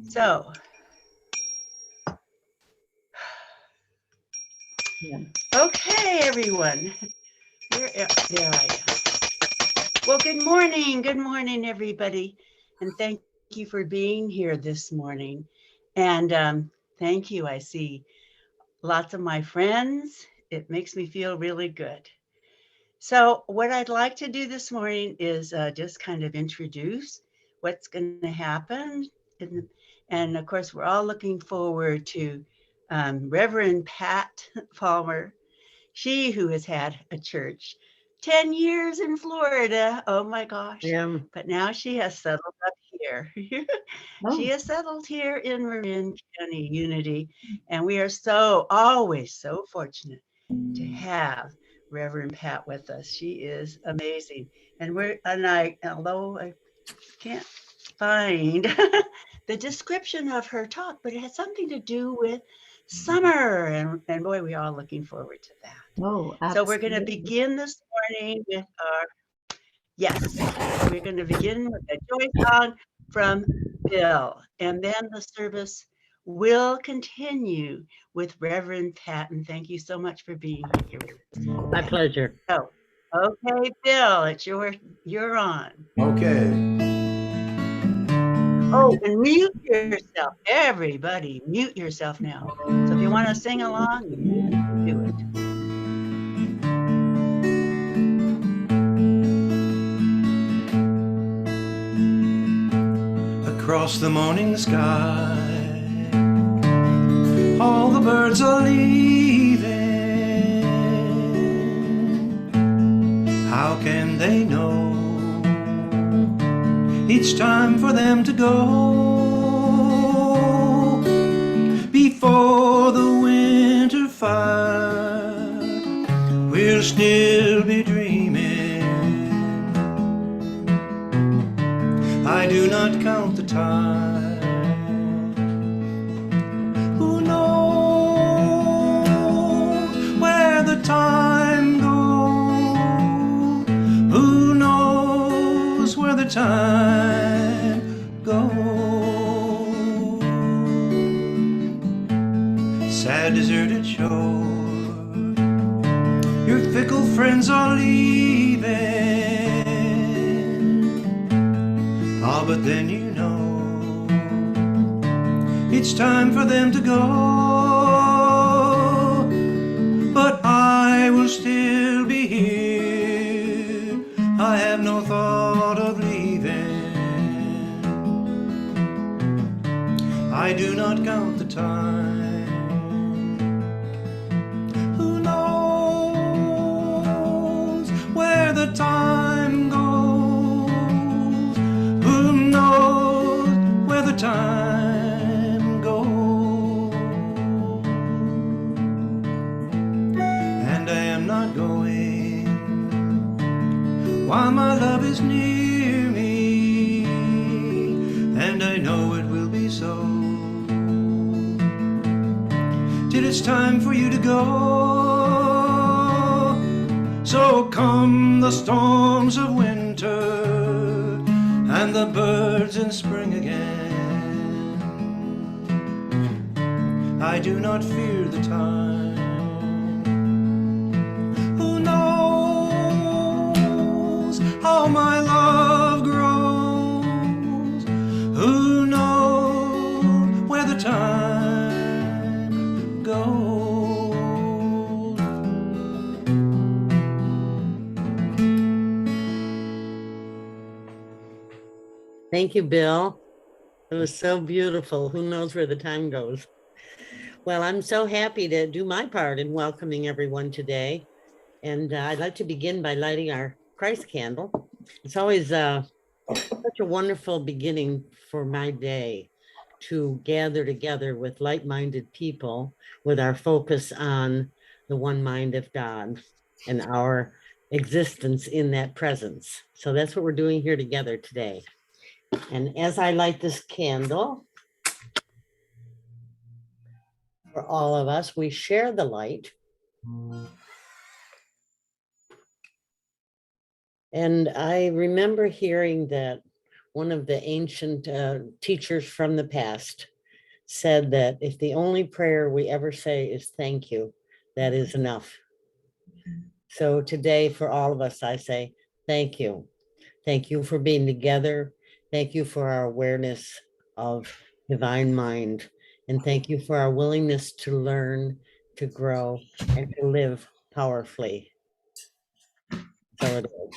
So, okay, everyone. There I am. Well, good morning, everybody, and thank you for being here this morning. And thank you. I see lots of my friends. It makes me feel really good. So, what I'd like to do this morning is just kind of introduce what's going to happen. And of course, we're all looking forward to Reverend Pat Palmer, she who has had a church 10 years in Florida. Oh my gosh. Yeah. But now she has settled up here. She has settled here in Marin County Unity. And we are always so fortunate to have Reverend Pat with us. She is amazing. Although I can't find the description of her talk, but it has something to do with summer. And boy, we are looking forward to that. Oh, So we're going to absolutely. begin this morning with we're going to begin with a joy song from Bill. And then the service will continue with Reverend Patton. Thank you so much for being here with us. My pleasure. So, okay, Bill, you're on. Okay. Oh, and mute yourself. Everybody, mute yourself now. So if you want to sing along, you can do it. Across the morning sky, all the birds are leaving. How can they know it's time for them to go before the winter fire? We'll still be dreaming. I do not count the time. Who knows where the time goes? Who knows where the time goes? Sad deserted shore, your fickle friends are leaving. Ah, but then you know it's time for them to go. But I will still be here. I have no thought of leaving. I do not count the time. Who knows where the time goes? Time goes, and I am not going while my love is near me, and I know it will be so till it's time for you to go. So come the storms of winter and the birds in spring again. I do not fear the time. Who knows how my love grows? Who knows where the time goes? Thank you, Bill. It was so beautiful. Who knows where the time goes? Well, I'm so happy to do my part in welcoming everyone today. And I'd like to begin by lighting our Christ candle. It's always such a wonderful beginning for my day to gather together with like-minded people with our focus on the one mind of God and our existence in that presence. So that's what we're doing here together today. And as I light this candle, for all of us, we share the light. And I remember hearing that one of the ancient teachers from the past said that if the only prayer we ever say is thank you, that is enough. So today, for all of us, I say thank you. Thank you for being together. Thank you for our awareness of divine mind. And thank you for our willingness to learn, to grow, and to live powerfully. So it is.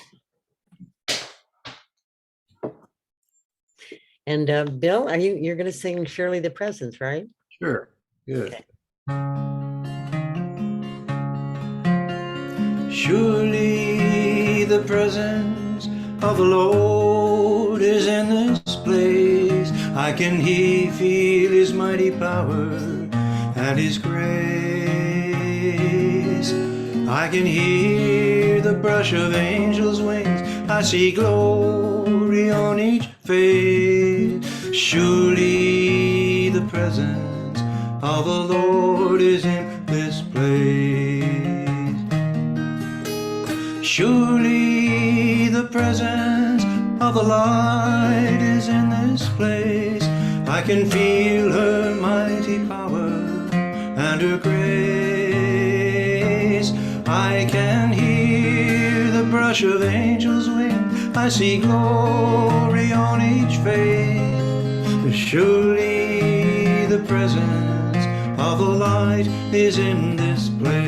And Bill, you're going to sing Surely the Presence, right? Sure. Good. Okay. Surely the presence of the Lord is in this place. I can feel his mighty power and his grace. I can hear the brush of angels' wings. I see glory on each face. Surely the presence of the Lord is in this place. Surely the presence of the light is in this place. I can feel her mighty power and her grace. I can hear the brush of angels' wings. I see glory on each face. Surely the presence of the light is in this place.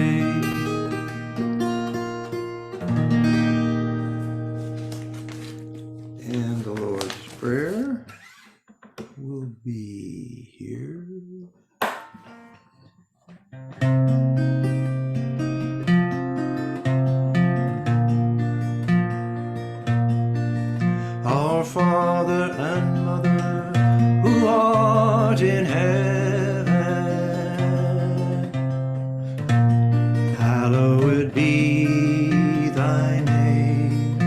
And the Lord's Prayer will be here. Our Father and Mother, who art in heaven, hallowed be thy name.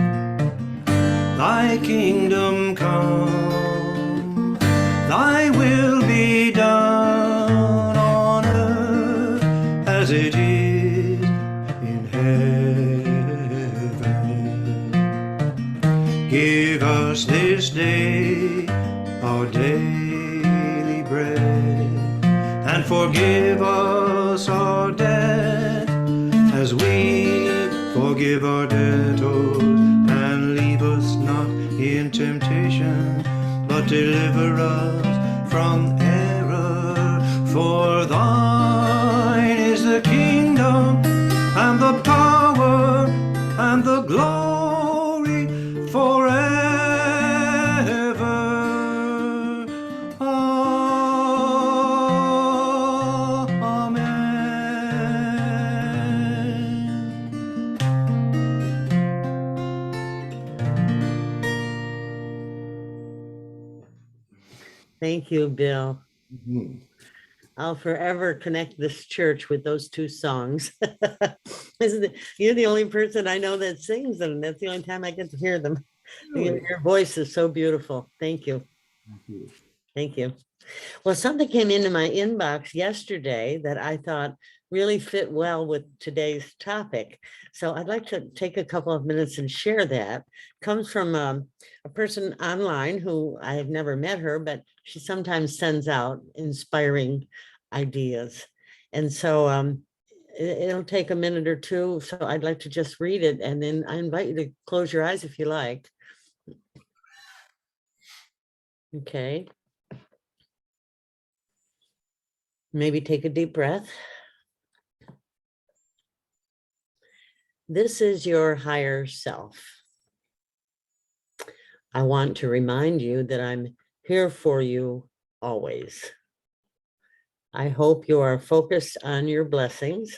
Thy kingdom come, thy will be done on earth as it is in heaven. Give us this day our daily bread, and forgive us our debt as we forgive our debtors. And leave us not in temptation, but deliver us from error. For thine is the kingdom and the power and the glory forever. Thank you, Bill. Mhm. I'll forever connect this church with those two songs. You're the only person I know that sings them. That's the only time I get to hear them. Really? Your voice is so beautiful. Thank you. Thank you. Thank you. Well, something came into my inbox yesterday that I thought really fit well with today's topic. So I'd like to take a couple of minutes and share that. Comes from a person online who I have never met her, but she sometimes sends out inspiring ideas. And so it'll take a minute or two. So I'd like to just read it, and then I invite you to close your eyes if you like. Okay. Maybe take a deep breath. This is your higher self. I want to remind you that I'm here for you always. I hope you are focused on your blessings,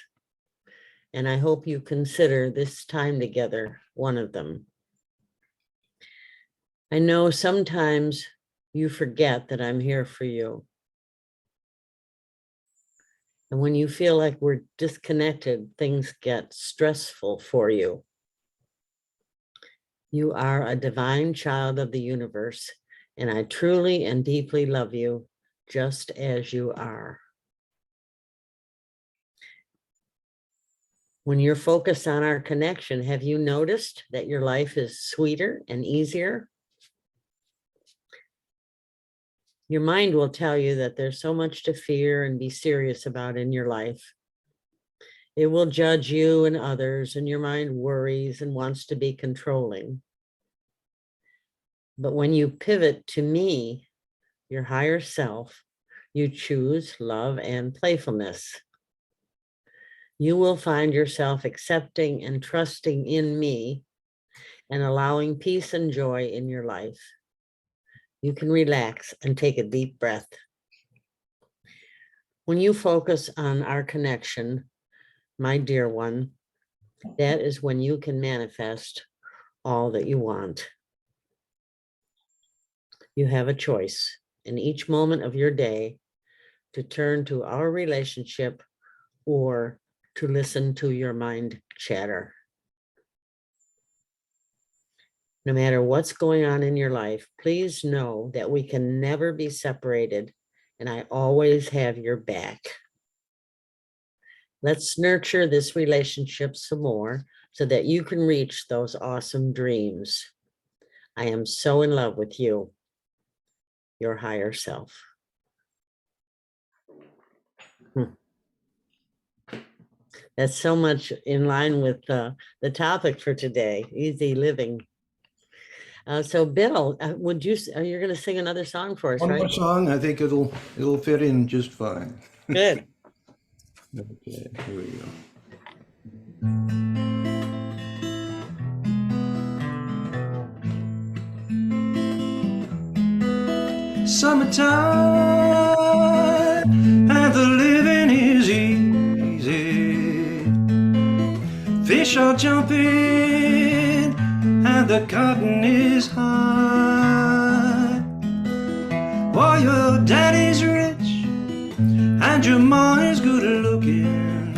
and I hope you consider this time together one of them. I know sometimes you forget that I'm here for you. And when you feel like we're disconnected, things get stressful for you. You are a divine child of the universe, and I truly and deeply love you just as you are. When you're focused on our connection, have you noticed that your life is sweeter and easier? Your mind will tell you that there's so much to fear and be serious about in your life. It will judge you and others, and your mind worries and wants to be controlling. But when you pivot to me, your higher self, you choose love and playfulness. You will find yourself accepting and trusting in me and allowing peace and joy in your life. You can relax and take a deep breath. When you focus on our connection, my dear one, that is when you can manifest all that you want. You have a choice in each moment of your day to turn to our relationship or to listen to your mind chatter. No matter what's going on in your life, please know that we can never be separated, and I always have your back. Let's nurture this relationship some more so that you can reach those awesome dreams. I am so in love with you, your higher self. That's so much in line with the topic for today, easy living. So Bill, you're going to sing another song for us, One right? more song, I think it'll fit in just fine. Good. Okay, here we go. Summertime and the living is easy. Fish are jumping and the cotton is high. While your daddy's rich and your ma is good looking.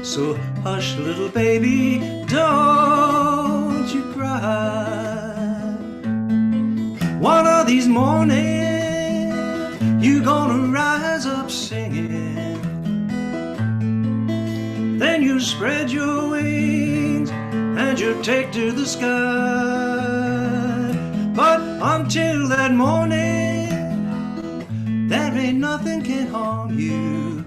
So hush, little baby, don't you cry. One of these mornings, you gonna rise up singing. Then you spread your wings and you take to the sky. But until that morning, there ain't nothing can harm you.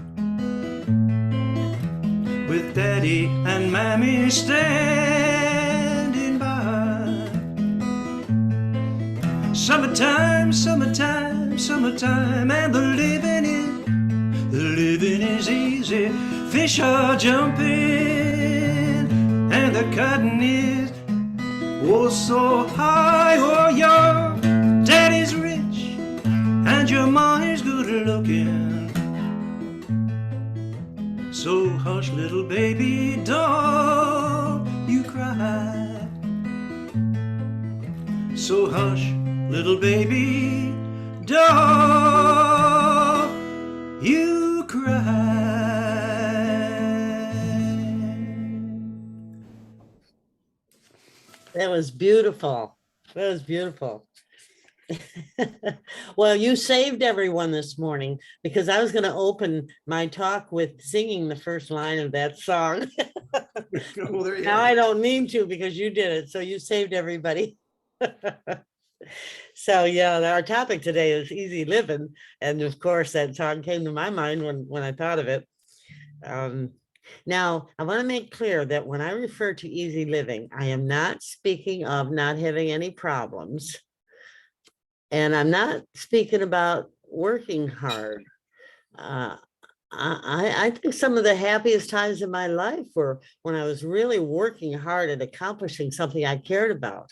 With Daddy and Mammy standing by. Summertime, summertime, summertime, and the living is easy. Fish are jumping, and the cotton is oh so high. Oh, your daddy's rich, and your ma is good looking. So hush, little baby, don't you cry. So hush, little baby, don't you cry. That was beautiful. That was beautiful. Well, you saved everyone this morning because I was going to open my talk with singing the first line of that song. Oh, there you Now go. I don't need to because you did it. So you saved everybody. So yeah, our topic today is easy living. And of course, that song came to my mind when I thought of it. Now, I want to make clear that when I refer to easy living, I am not speaking of not having any problems. And I'm not speaking about working hard. I think some of the happiest times in my life were when I was really working hard at accomplishing something I cared about.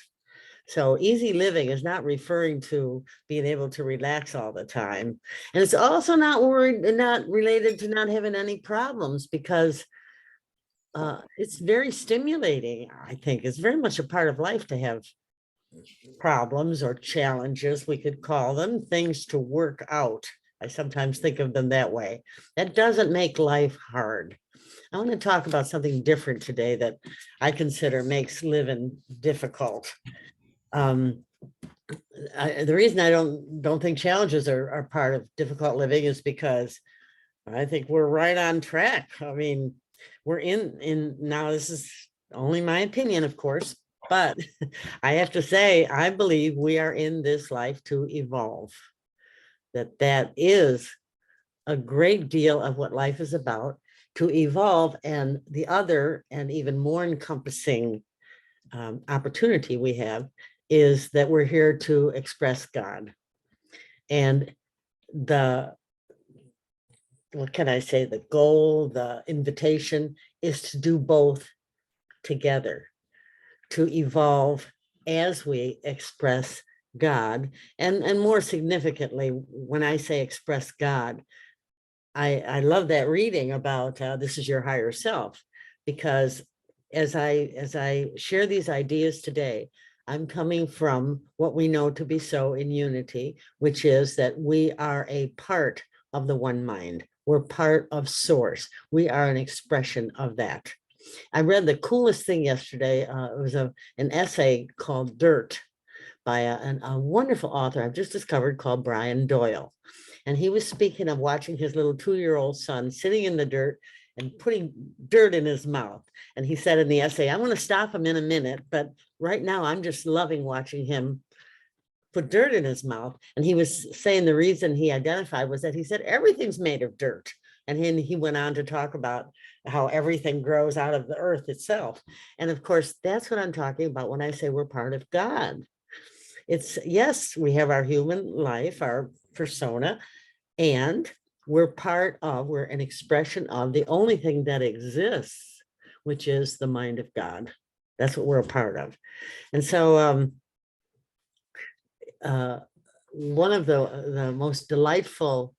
So easy living is not referring to being able to relax all the time. And it's also not related to not having any problems because it's very stimulating, I think. It's very much a part of life to have problems or challenges, we could call them, things to work out. I sometimes think of them that way. That doesn't make life hard. I want to talk about something different today that I consider makes living difficult. The reason I don't think challenges are part of difficult living is because I think we're right on track. I mean, we're in now, this is only my opinion, of course. But I have to say, I believe we are in this life to evolve. That is a great deal of what life is about, to evolve. And the other and even more encompassing opportunity we have is that we're here to express God. And what can I say, the goal, the invitation is to do both together, to evolve as we express God. And more significantly, when I say express God, I love that reading about this is your higher self, because as I share these ideas today, I'm coming from what we know to be so in unity, which is that we are a part of the one mind. We're part of source. We are an expression of that. I read the coolest thing yesterday. It was an essay called Dirt by a wonderful author I've just discovered called Brian Doyle. And he was speaking of watching his little 2-year-old son sitting in the dirt and putting dirt in his mouth. And he said in the essay, I'm going to stop him in a minute, but right now I'm just loving watching him put dirt in his mouth. And he was saying the reason he identified was that he said everything's made of dirt. And then he went on to talk about how everything grows out of the earth itself. And of course, that's what I'm talking about when I say we're part of God. It's, yes, we have our human life, our persona, and we're an expression of the only thing that exists, which is the mind of God. That's what we're a part of. And so one of the most delightful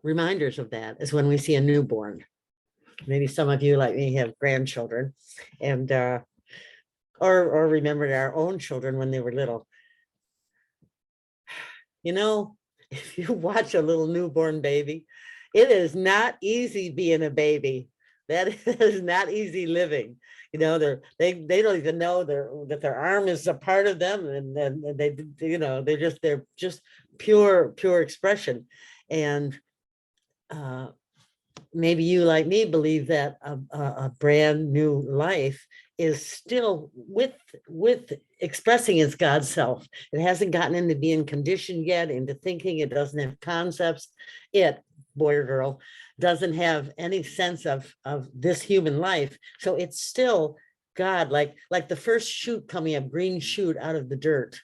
reminders of that is when we see a newborn. Maybe some of you like me have grandchildren, and or remembered our own children when they were little. You know, if you watch a little newborn baby, it is not easy being a baby. That is not easy living. You know, they don't even know that their arm is a part of them, and then they're just pure expression. And maybe you, like me, believe that a brand new life is still with expressing its God self. It hasn't gotten into being conditioned yet, into thinking. It doesn't have concepts. It, boy or girl, doesn't have any sense of this human life. So it's still God, like the first shoot coming up, green shoot out of the dirt.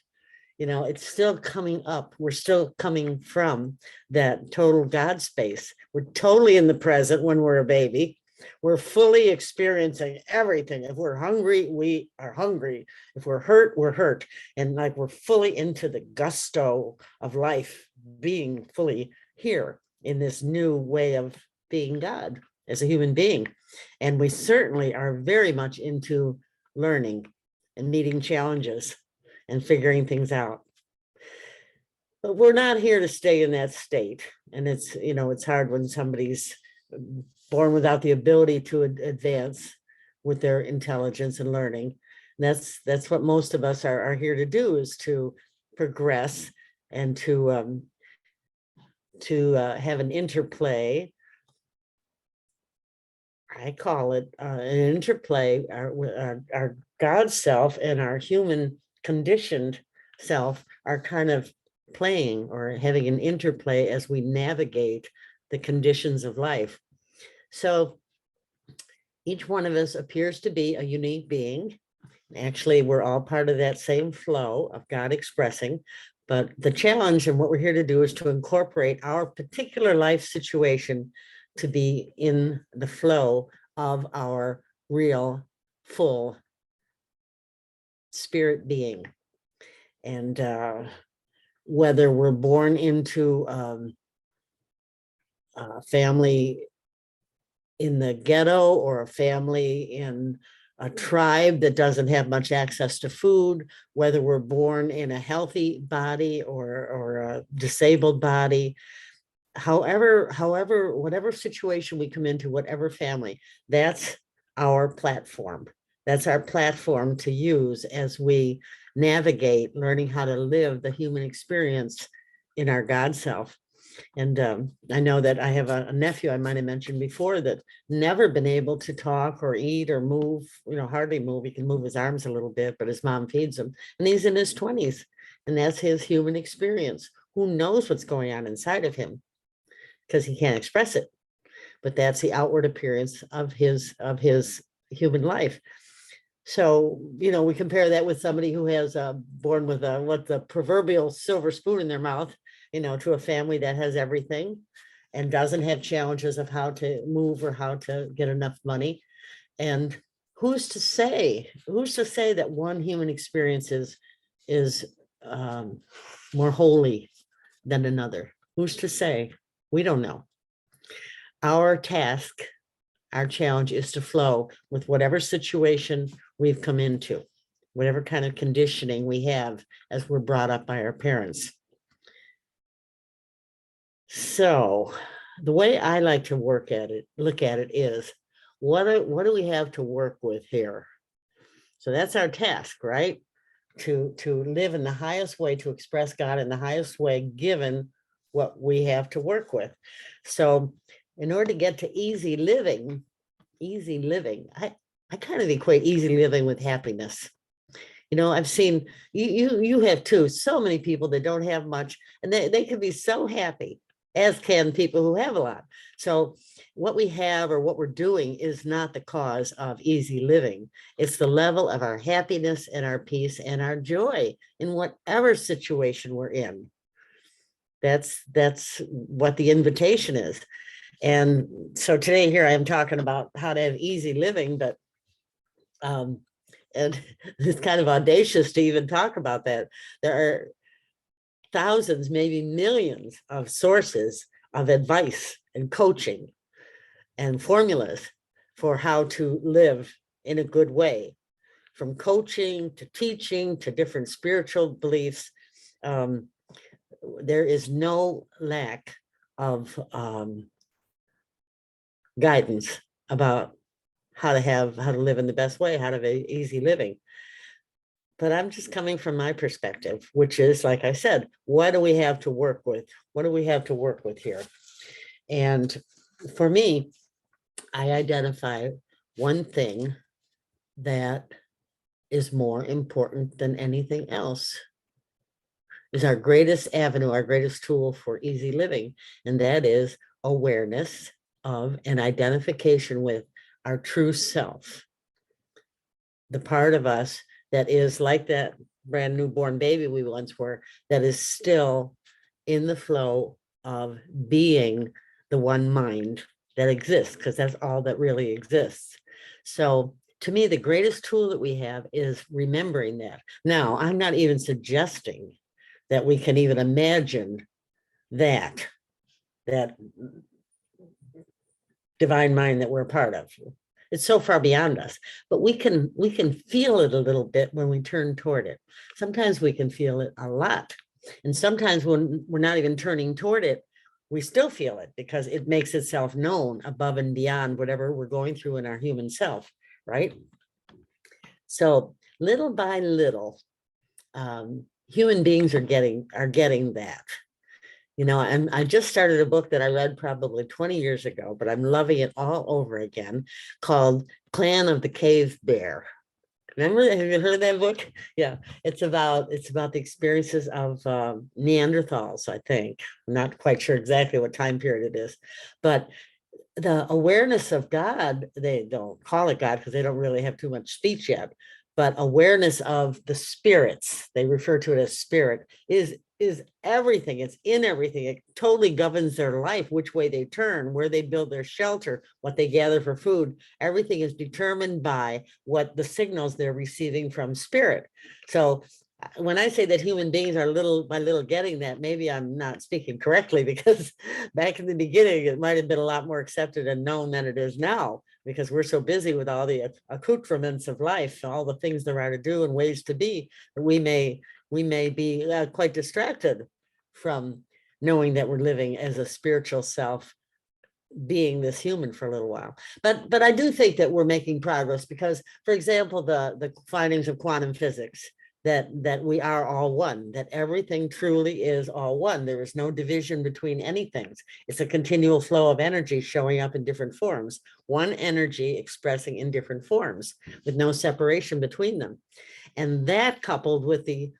You know, it's still coming up. We're still coming from that total God space. We're totally in the present when we're a baby. We're fully experiencing everything. If we're hungry, we are hungry. If we're hurt, we're hurt. And like we're fully into the gusto of life, being fully here in this new way of being God as a human being. And we certainly are very much into learning and meeting challenges and figuring things out. But we're not here to stay in that state. And it's, you know, it's hard when somebody's born without the ability to advance with their intelligence and learning. And that's what most of us are here to do, is to progress and to have an interplay. I call it an interplay. Our God self and our human conditioned self are kind of playing or having an interplay as we navigate the conditions of life. So each one of us appears to be a unique being. Actually, we're all part of that same flow of God expressing. But the challenge and what we're here to do is to incorporate our particular life situation to be in the flow of our real, full spirit being. And whether we're born into a family in the ghetto or a family in a tribe that doesn't have much access to food, whether we're born in a healthy body or a disabled body, however, whatever situation we come into, whatever family, that's our platform. That's our platform to use as we navigate learning how to live the human experience in our God self. And I know that I have a nephew I might have mentioned before that never been able to talk or eat or move, hardly move. He can move his arms a little bit, but his mom feeds him. And he's in his 20s. And that's his human experience. Who knows what's going on inside of him? Because he can't express it. But that's the outward appearance of his human life. So, we compare that with somebody who has born with the proverbial silver spoon in their mouth, to a family that has everything and doesn't have challenges of how to move or how to get enough money. And who's to say that one human experience is more holy than another? Who's to say? We don't know. Our task, our challenge is to flow with whatever situation we've come into, whatever kind of conditioning we have as we're brought up by our parents. So the way I like to look at it is, what do we have to work with here? So that's our task, right? To live in the highest way, to express God in the highest way, given what we have to work with. So in order to get to easy living, I kind of equate easy living with happiness. I've seen, you have too, so many people that don't have much, and they can be so happy, as can people who have a lot. So what we have or what we're doing is not the cause of easy living. It's the level of our happiness and our peace and our joy in whatever situation we're in. That's what the invitation is. And so today here I am talking about how to have easy living, but and it's kind of audacious to even talk about that. There are thousands, maybe millions of sources of advice and coaching and formulas for how to live in a good way, from coaching to teaching to different spiritual beliefs. There is no lack of guidance about how to live in the best way, how to have easy living. But I'm just coming from my perspective, which is, like I said, what do we have to work with? What do we have to work with here? And for me, I identify one thing that is more important than anything else, is our greatest avenue, our greatest tool for easy living, and that is awareness of and identification with our true self, the part of us that is like that brand newborn baby we once were, that is still in the flow of being the one mind that exists, because that's all that really exists. So to me, the greatest tool that we have is remembering that. Now, I'm not even suggesting that we can even imagine that divine mind that we're a part of. It's so far beyond us, but we can feel it a little bit when we turn toward it. Sometimes we can feel it a lot. And sometimes when we're not even turning toward it, we still feel it because it makes itself known above and beyond whatever we're going through in our human self, right? So little by little, human beings are getting that. And I just started a book that I read probably 20 years ago, but I'm loving it all over again, called Clan of the Cave Bear. Remember, have you heard of that book? Yeah, it's about the experiences of Neanderthals, I think. I'm not quite sure exactly what time period it is, but the awareness of God, they don't call it God because they don't really have too much speech yet, but awareness of the spirits, they refer to it as spirit, is everything. It's in everything. It totally governs their life, which way they turn, where they build their shelter, what they gather for food. Everything is determined by what the signals they're receiving from spirit. So when I say that human beings are little by little getting that, maybe I'm not speaking correctly, because back in the beginning, it might have been a lot more accepted and known than it is now, because we're so busy with all the accoutrements of life, all the things there are to do and ways to be, that we may be quite distracted from knowing that we're living as a spiritual self, being this human for a little while. But I do think that we're making progress because, for example, the findings of quantum physics, that we are all one, that everything truly is all one. There is no division between anything. It's a continual flow of energy showing up in different forms, one energy expressing in different forms with no separation between them. And that, coupled with the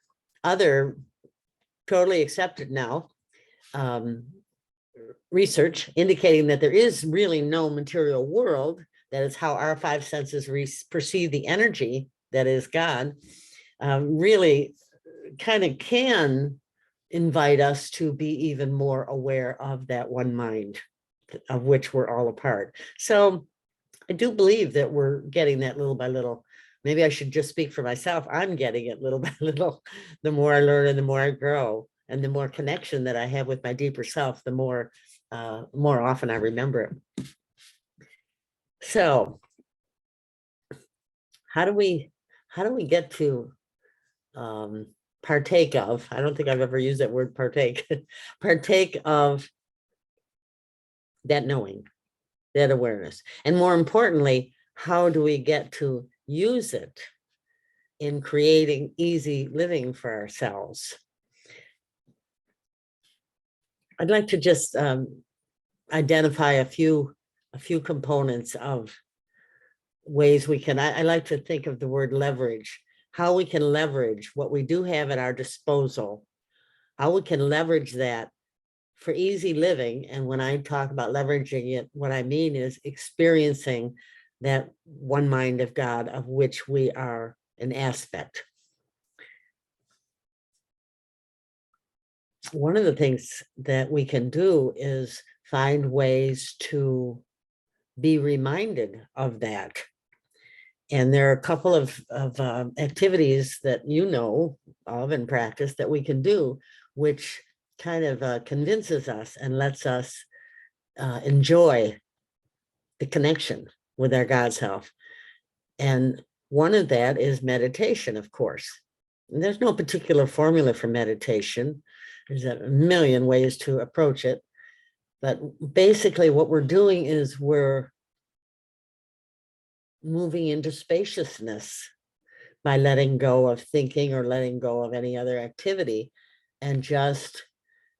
other totally accepted now research indicating that there is really no material world, that is how our five senses perceive the energy that is God, really kind of can invite us to be even more aware of that one mind of which we're all a part. So I do believe that we're getting that little by little. Maybe I should just speak for myself. I'm getting it little by little. The more I learn and the more I grow, and the more connection that I have with my deeper self, the more often I remember it. So how do we get to partake of, I don't think I've ever used that word partake, partake of that knowing, that awareness. And more importantly, how do we get to use it in creating easy living for ourselves? I'd like to just identify a few components of ways we can, I like to think of the word leverage, how we can leverage what we do have at our disposal, how we can leverage that for easy living. And when I talk about leveraging it, what I mean is experiencing that one mind of God of which we are an aspect. One of the things that we can do is find ways to be reminded of that. And there are a couple of activities that you know of and practice that we can do, which kind of convinces us and lets us enjoy the connection with our God self. And one of that is meditation, of course. And there's no particular formula for meditation. There's a million ways to approach it. But basically what we're doing is we're moving into spaciousness by letting go of thinking or letting go of any other activity and just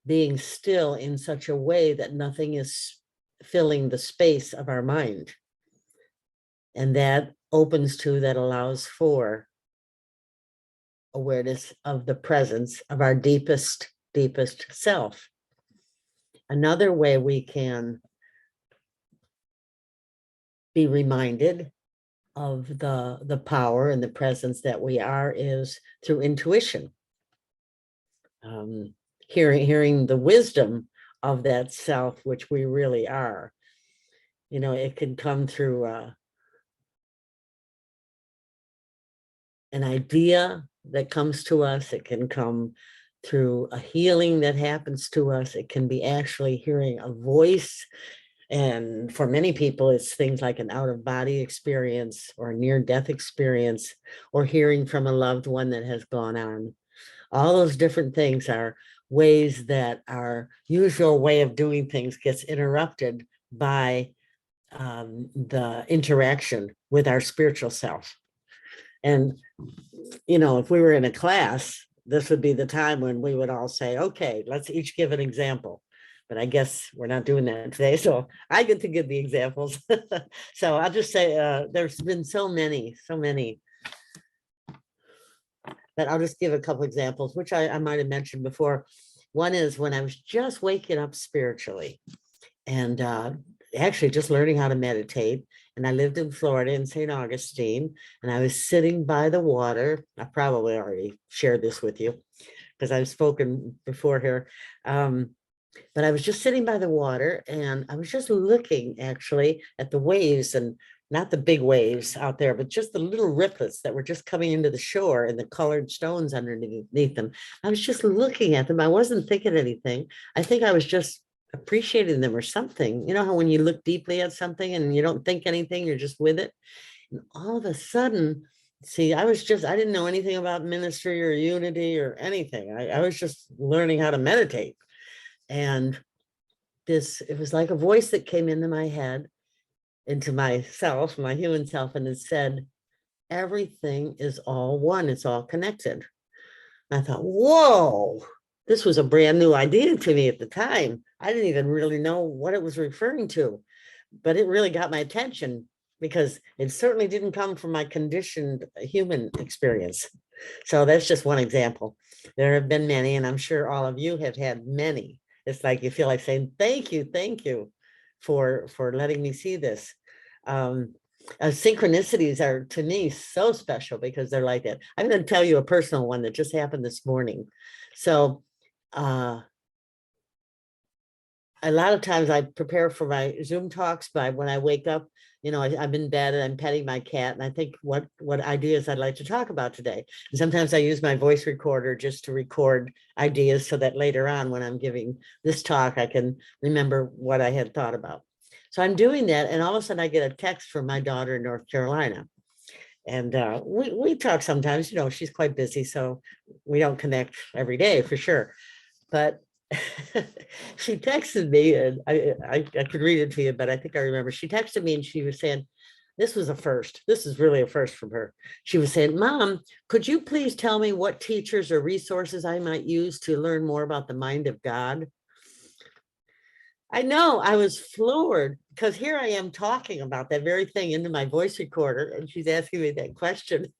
being still in such a way that nothing is filling the space of our mind. And that opens to, that allows for awareness of the presence of our deepest self. Another way we can be reminded of the power and the presence that we are is through intuition. Hearing the wisdom of that self, which we really are. You know, it can come through an idea that comes to us. It can come through a healing that happens to us. It can be actually hearing a voice. And for many people, it's things like an out-of-body experience or a near-death experience, or hearing from a loved one that has gone on. All those different things are ways that our usual way of doing things gets interrupted by the interaction with our spiritual self. And, you know, if we were in a class, this would be the time when we would all say, okay, let's each give an example. But I guess we're not doing that today, so I get to give the examples. So I'll just say there's been so many, but I'll just give a couple examples, which I might have mentioned before. One is when I was just waking up spiritually and actually just learning how to meditate. And I lived in Florida in St. Augustine, and I was sitting by the water. I probably already shared this with you because I've spoken before here. But I was just sitting by the water and I was just looking actually at the waves, and not the big waves out there, but just the little ripplets that were just coming into the shore and the colored stones underneath them. I was just looking at them. I wasn't thinking anything. I think I was just appreciating them or something. You know how when you look deeply at something and you don't think anything, you're just with it. And all of a sudden, see, I didn't know anything about ministry or unity or anything. I was just learning how to meditate. And it was like a voice that came into my head, into myself, my human self, and it said, everything is all one. It's all connected. I thought, whoa, this was a brand new idea to me at the time. I didn't even really know what it was referring to, but it really got my attention because it certainly didn't come from my conditioned human experience. So that's just one example. There have been many, and I'm sure all of you have had many. It's like you feel like saying, thank you for letting me see this. Synchronicities are to me so special because they're like that. I'm going to tell you a personal one that just happened this morning. So a lot of times I prepare for my Zoom talks by when I wake up, I'm in bed and I'm petting my cat and I think what ideas I'd like to talk about today. And sometimes I use my voice recorder just to record ideas so that later on when I'm giving this talk, I can remember what I had thought about. So I'm doing that, and all of a sudden I get a text from my daughter in North Carolina. And we talk sometimes, she's quite busy, so we don't connect every day for sure. But she texted me, and I could read it to you, but I think I remember. She texted me and she was saying, this was a first. This is really a first from her. She was saying, Mom, could you please tell me what teachers or resources I might use to learn more about the mind of God? I know, I was floored because here I am talking about that very thing into my voice recorder and she's asking me that question.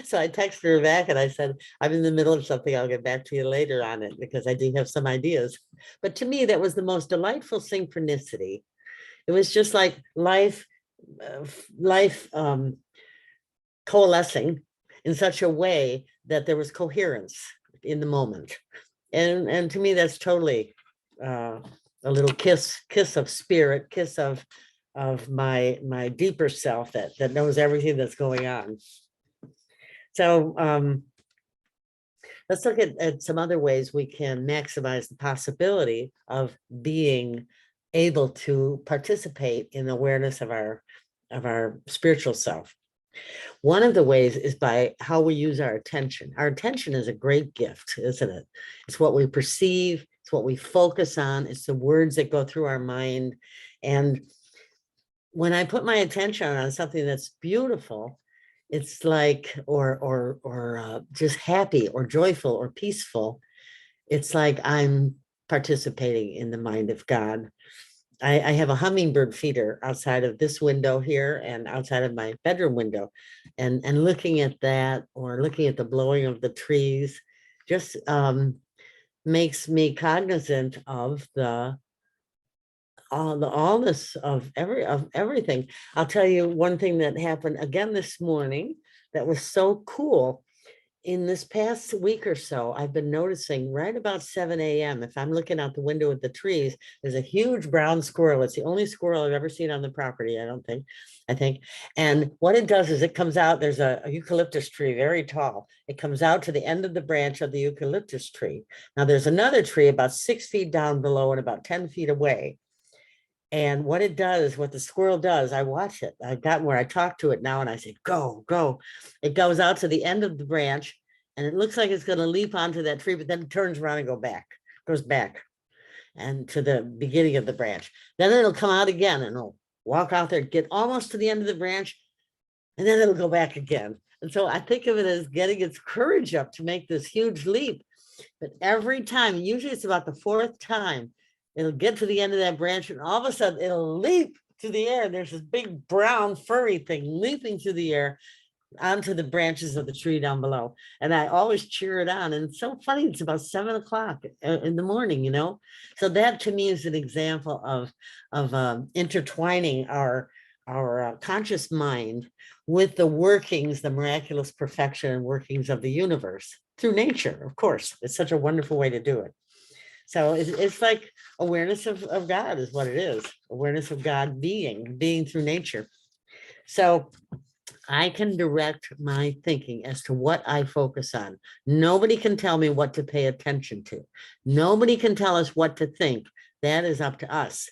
So I texted her back and I said, I'm in the middle of something. I'll get back to you later on it because I do have some ideas. But to me, that was the most delightful synchronicity. It was just like life coalescing in such a way that there was coherence in the moment. And to me, that's totally a little kiss of spirit, kiss of my deeper self that knows everything that's going on. So let's look at some other ways we can maximize the possibility of being able to participate in awareness of our spiritual self. One of the ways is by how we use our attention. Our attention is a great gift, isn't it? It's what we perceive, it's what we focus on, it's the words that go through our mind. And when I put my attention on something that's beautiful, it's like, or just happy or joyful or peaceful, it's like I'm participating in the mind of God. I have a hummingbird feeder outside of this window here and outside of my bedroom window. And looking at that or looking at the blowing of the trees just makes me cognizant of the allness of everything. I'll tell you one thing that happened again this morning that was so cool. In this past week or so, I've been noticing right about 7 a.m. if I'm looking out the window at the trees, there's a huge brown squirrel. It's the only squirrel I've ever seen on the property, I think. And what it does is it comes out, there's a eucalyptus tree, very tall. It comes out to the end of the branch of the eucalyptus tree. Now there's another tree about 6 feet down below and about 10 feet away. And what it does, what the squirrel does, I watch it. I've gotten where I talk to it now and I say, go, go. It goes out to the end of the branch and it looks like it's going to leap onto that tree, but then it turns around and goes back and to the beginning of the branch. Then it'll come out again and it'll walk out there, get almost to the end of the branch, and then it'll go back again. And so I think of it as getting its courage up to make this huge leap. But every time, usually it's about the 4th time, it'll get to the end of that branch and all of a sudden it'll leap to the air. There's this big brown furry thing leaping through the air onto the branches of the tree down below. And I always cheer it on. And it's so funny. It's about 7 o'clock in the morning, So that to me is an example of intertwining our conscious mind with the workings, the miraculous perfection and workings of the universe through nature, of course. It's such a wonderful way to do it. So it's like awareness of God is what it is. Awareness of God being through nature. So I can direct my thinking as to what I focus on. Nobody can tell me what to pay attention to. Nobody can tell us what to think. That is up to us.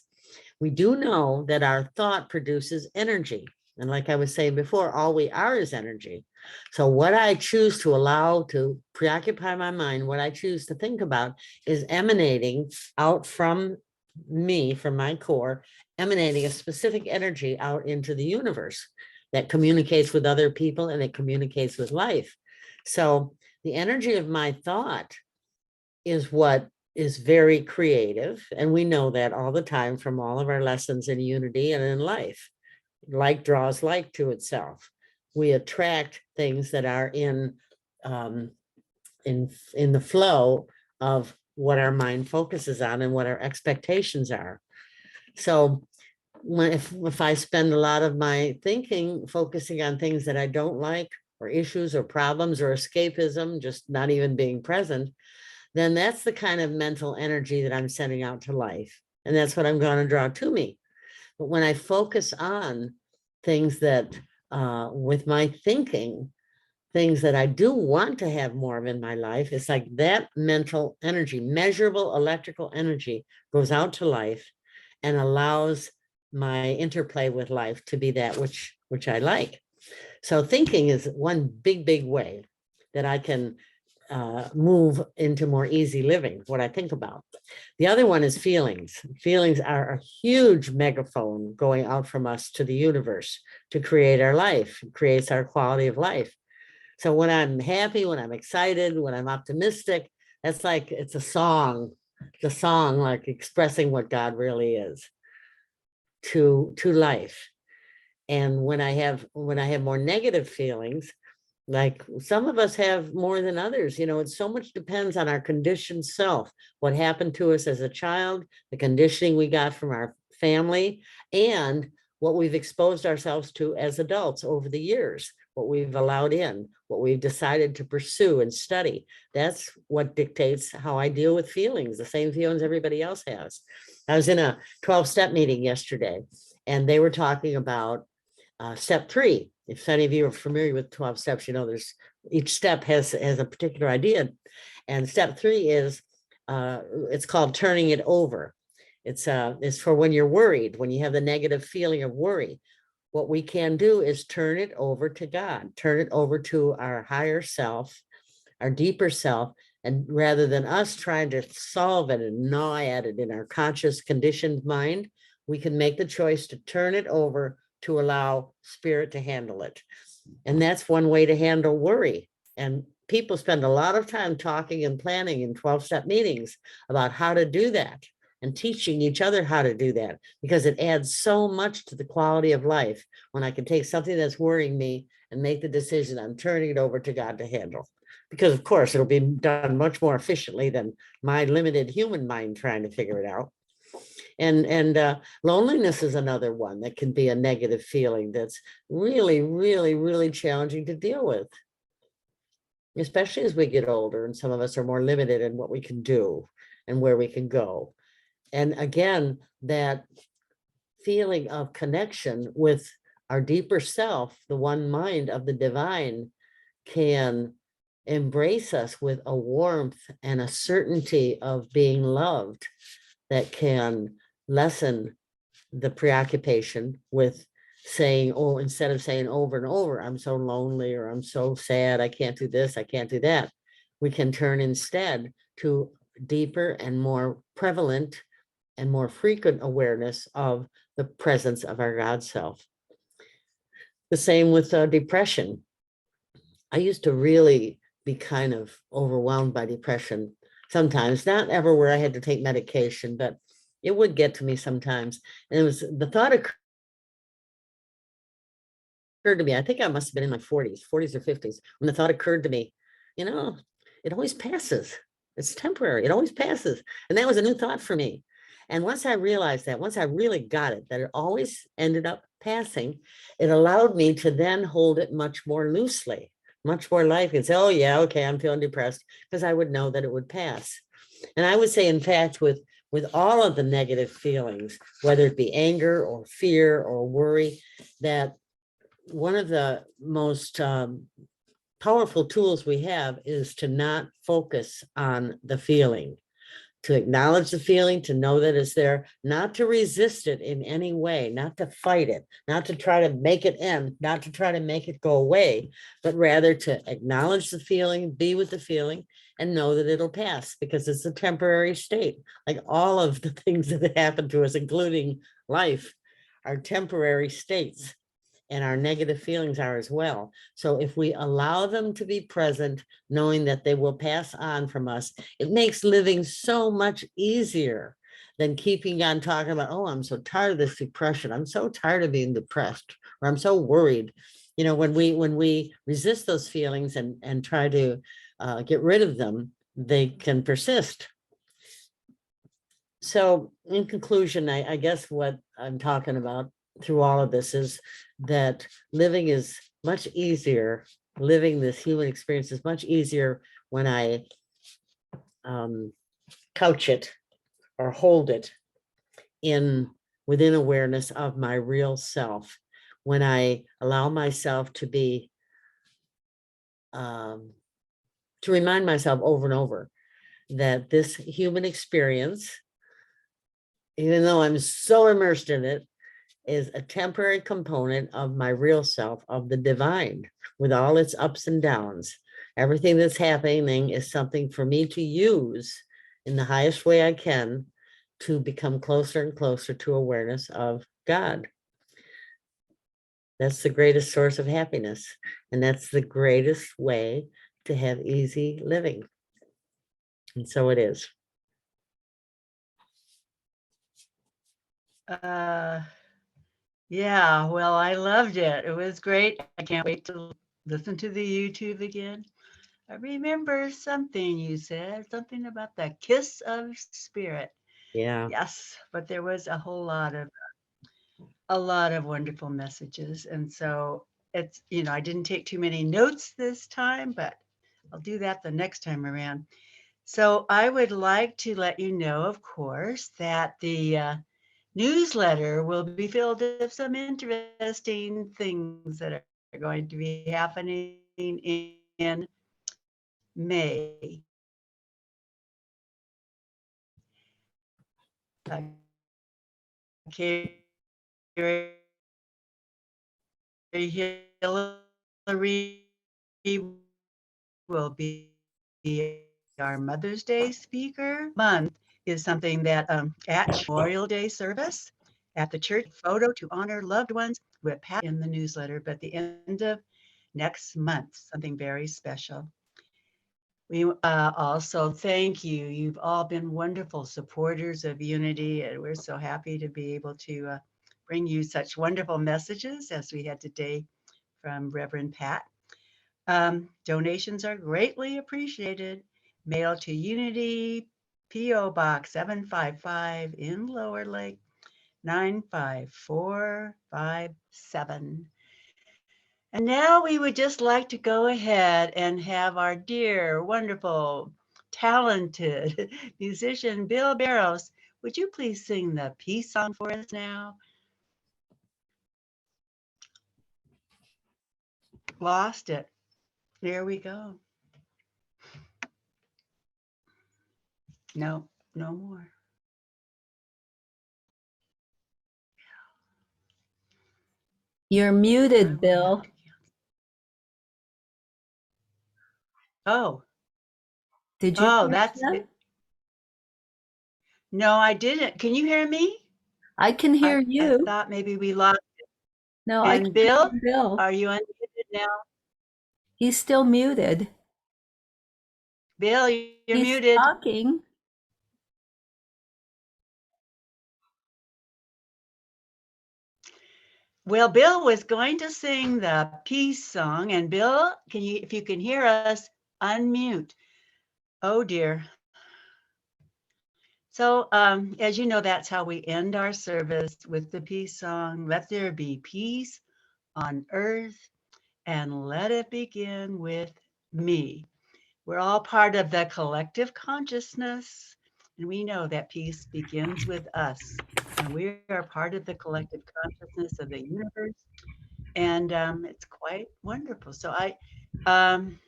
We do know that our thought produces energy. And like I was saying before, all we are is energy. So what I choose to allow to preoccupy my mind, what I choose to think about is emanating out from me, from my core, emanating a specific energy out into the universe. that communicates with other people and it communicates with life. So the energy of my thought is what is very creative. And we know that all the time from all of our lessons in unity and in life. Like draws like to itself. We attract things that are in the flow of what our mind focuses on and what our expectations are. So if I spend a lot of my thinking focusing on things that I don't like, or issues or problems or escapism, just not even being present, then that's the kind of mental energy that I'm sending out to life. And that's what I'm going to draw to me. But when I focus on things that, with my thinking, things that I do want to have more of in my life, it's like that mental energy, measurable electrical energy goes out to life and allows my interplay with life to be that which I like. So thinking is one big way that I can move into more easy living, what I think about. The other one is feelings. Feelings are a huge megaphone going out from us to the universe to create our life, creates our quality of life. So when I'm happy, when I'm excited, when I'm optimistic, that's like, it's a song like expressing what God really is to life. And when I have more negative feelings, like some of us have more than others, it so much depends on our conditioned self, what happened to us as a child, the conditioning we got from our family, and what we've exposed ourselves to as adults over the years, what we've allowed in, what we've decided to pursue and study. That's what dictates how I deal with feelings, the same feelings everybody else has. I was in a 12-step meeting yesterday, and they were talking about step 3. If any of you are familiar with 12 steps, there's each step has a particular idea. And step 3 is it's called turning it over. It's for when you're worried, when you have the negative feeling of worry. What we can do is turn it over to God, turn it over to our higher self, our deeper self. And rather than us trying to solve it and gnaw at it in our conscious conditioned mind, we can make the choice to turn it over to allow spirit to handle it. And that's one way to handle worry. And people spend a lot of time talking and planning in 12-step meetings about how to do that and teaching each other how to do that, because it adds so much to the quality of life when I can take something that's worrying me and make the decision I'm turning it over to God to handle. Because of course it'll be done much more efficiently than my limited human mind trying to figure it out. And loneliness is another one that can be a negative feeling that's really challenging to deal with, especially as we get older and some of us are more limited in what we can do and where we can go. And again, that feeling of connection with our deeper self, the one mind of the divine, can embrace us with a warmth and a certainty of being loved that can lessen the preoccupation with saying, oh, instead of saying over and over, I'm so lonely, or I'm so sad, I can't do this, I can't do that. We can turn instead to deeper and more prevalent and more frequent awareness of the presence of our God self. The same with depression. I used to really be kind of overwhelmed by depression sometimes, not ever where I had to take medication, but it would get to me sometimes. And it was the thought occurred to me, I think I must have been in my 40s or 50s, when the thought occurred to me, it always passes. It's temporary. It always passes. And that was a new thought for me. And once I realized that, once I really got it, that it always ended up passing, it allowed me to then hold it much more loosely, much more lightly, and say, oh yeah, okay, I'm feeling depressed, because I would know that it would pass. And I would say, in fact, with all of the negative feelings, whether it be anger or fear or worry, that one of the most powerful tools we have is to not focus on the feeling, to acknowledge the feeling, to know that it's there, not to resist it in any way, not to fight it, not to try to make it end, not to try to make it go away, but rather to acknowledge the feeling, be with the feeling, and know that it'll pass, because it's a temporary state. Like all of the things that happen to us, including life, are temporary states. and our negative feelings are as well. So if we allow them to be present, knowing that they will pass on from us, it makes living so much easier than keeping on talking about, oh, I'm so tired of this depression. I'm so tired of being depressed, or I'm so worried. You know, when we resist those feelings and try to get rid of them, they can persist. So in conclusion, I guess what I'm talking about through all of this is that living is much easier. Living this human experience is much easier when I couch it or hold it within awareness of my real self. When I allow myself to be, to remind myself over and over that this human experience, even though I'm so immersed in it, is a temporary component of my real self, of the divine, with all its ups and downs. Everything that's happening is something for me to use in the highest way I can to become closer and closer to awareness of God. That's the greatest source of happiness. And that's the greatest way to have easy living. And so it is. Yeah, well, I loved it. It was great. I can't wait to listen to the YouTube again. I remember something you said, something about the kiss of spirit. Yeah. Yes, but there was a lot of wonderful messages. And so it's, I didn't take too many notes this time, but I'll do that the next time around. So I would like to let you know, of course, that the newsletter will be filled with some interesting things that are going to be happening in May. Carrie Hillary will be our Mother's Day speaker. Month is something that at Memorial Day service at the church, photo to honor loved ones with Pat in the newsletter, but the end of next month, something very special. We also thank you. You've all been wonderful supporters of Unity, and we're so happy to be able to bring you such wonderful messages as we had today from Reverend Pat. Donations are greatly appreciated. Mail to Unity, P.O. Box 755 in Lower Lake, 95457. And now we would just like to go ahead and have our dear, wonderful, talented musician, Bill Barros. Would you please sing the peace song for us now? Lost it. There we go. No, no more. You're muted, Bill. Oh. Did you? Oh, that's it. No, I didn't. Can you hear me? I can hear you. I thought maybe we lost it. No, and I can Bill, hear Bill. Are you unmuted now? He's still muted. Bill, you're He's muted. Talking. Well, Bill was going to sing the peace song, and Bill, if you can hear us, unmute. Oh dear. So, as you know, that's how we end our service, with the peace song. Let there be peace on earth, and let it begin with me. We're all part of the collective consciousness, and we know that peace begins with us. And we are part of the collective consciousness of the universe. And it's quite wonderful. So I'm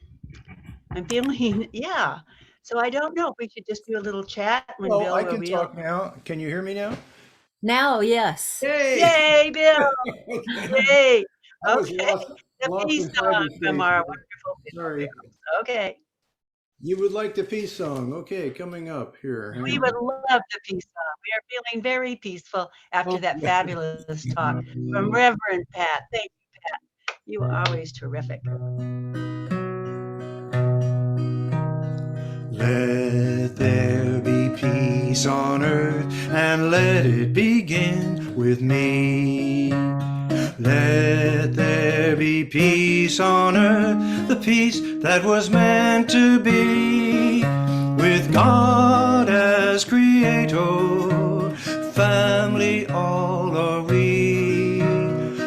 feeling, yeah. So I don't know if we should just do a little chat when Well, Bill I will can be talk now. Can you hear me now? Now, yes. Yay! Yay, Bill! Okay. Yay! I was Okay. lost The in peace song from cyberspace. our wonderful Bill. Sorry. Okay. You would like the peace song. Okay, coming up here. Hang We on. would love the peace song. We are feeling very peaceful after that fabulous talk from Reverend Pat. Thank you, You are always terrific. Let there be peace on earth, and let it begin with me. Let there be peace on earth, the peace that was meant to be. With God as creator, family all are we.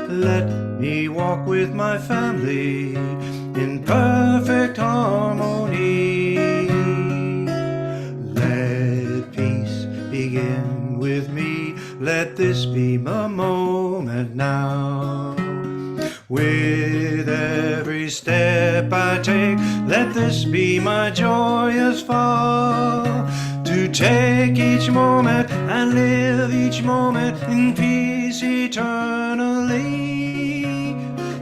Let me walk with my family in perfect harmony. Let peace begin with me. Let this be my moment now. With every step I take, let this be my joyous vow. To take each moment and live each moment in peace eternally.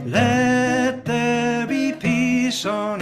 Let there be peace on